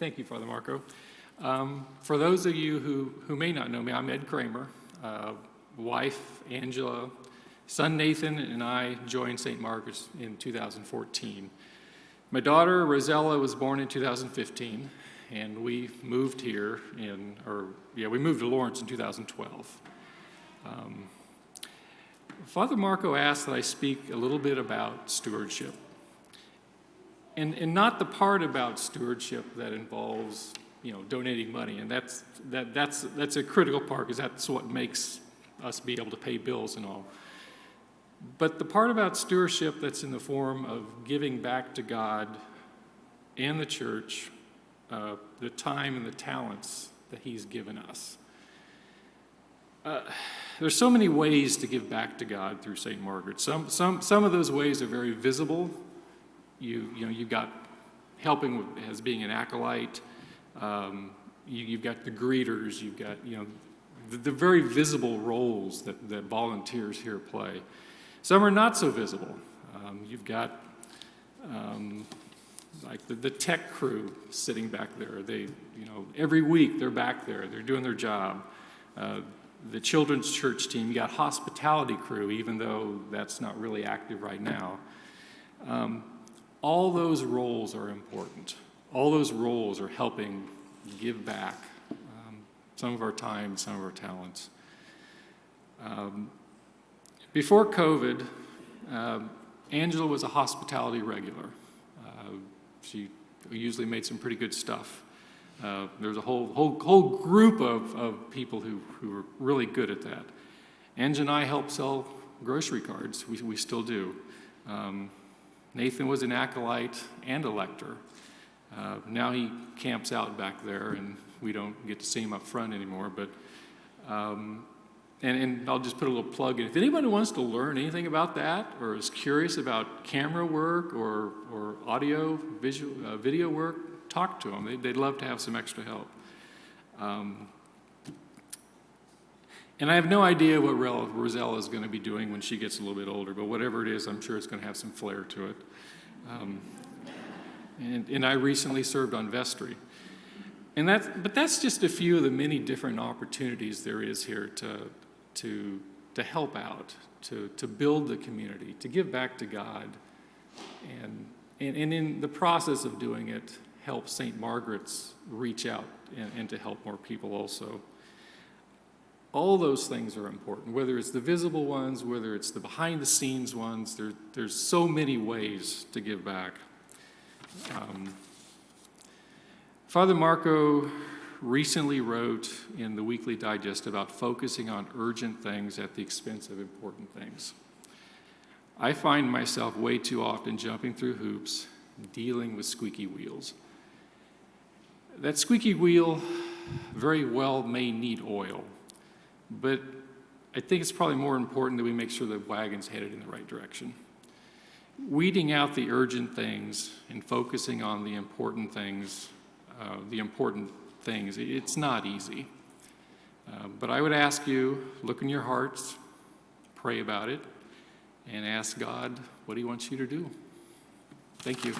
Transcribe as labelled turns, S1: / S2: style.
S1: Thank you, Father Marco. For those of you who may not know me, I'm Ed Kramer. Wife, Angela, son Nathan, and I joined St. Margaret's in 2014. My daughter, Rosella, was born in 2015, and we moved here we moved to Lawrence in 2012. Father Marco asked that I speak a little bit about stewardship. And not the part about stewardship that involves, donating money, and that's a critical part, because that's what makes us be able to pay bills and all. But the part about stewardship that's in the form of giving back to God and the church the time and the talents that He's given us. There's so many ways to give back to God through St. Margaret. Some of those ways are very visible. You've got helping as being an acolyte. You've got the greeters. You've got the very visible roles that volunteers here play. Some are not so visible. You've got like the tech crew sitting back there. They every week they're back there. They're doing their job. The children's church team. You got hospitality crew, even though that's not really active right now. All those roles are important. All those roles are helping give back some of our time, some of our talents. Before COVID, Angela was a hospitality regular. She usually made some pretty good stuff. There was a whole group of people who were really good at that. Angela and I helped sell grocery cards. We still do. Nathan was an acolyte and a lector. Now he camps out back there, and we don't get to see him up front anymore. But and I'll just put a little plug in. If anybody wants to learn anything about that, or is curious about camera work or audio, video work, talk to them. They'd love to have some extra help. And I have no idea what Rosella is going to be doing when she gets a little bit older, but whatever it is, I'm sure it's going to have some flair to it. And I recently served on vestry. But that's just a few of the many different opportunities there is here to help out, to build the community, to give back to God, and in the process of doing it, help St. Margaret's reach out and to help more people also. All those things are important, whether it's the visible ones, whether it's the behind-the-scenes ones. There's so many ways to give back. Father Marco recently wrote in the Weekly Digest about focusing on urgent things at the expense of important things. I find myself way too often jumping through hoops, dealing with squeaky wheels. That squeaky wheel very well may need oil. But I think it's probably more important that we make sure the wagon's headed in the right direction. Weeding out the urgent things and focusing on the important things, it's not easy. But I would ask you, look in your hearts, pray about it, and ask God what He wants you to do. Thank you.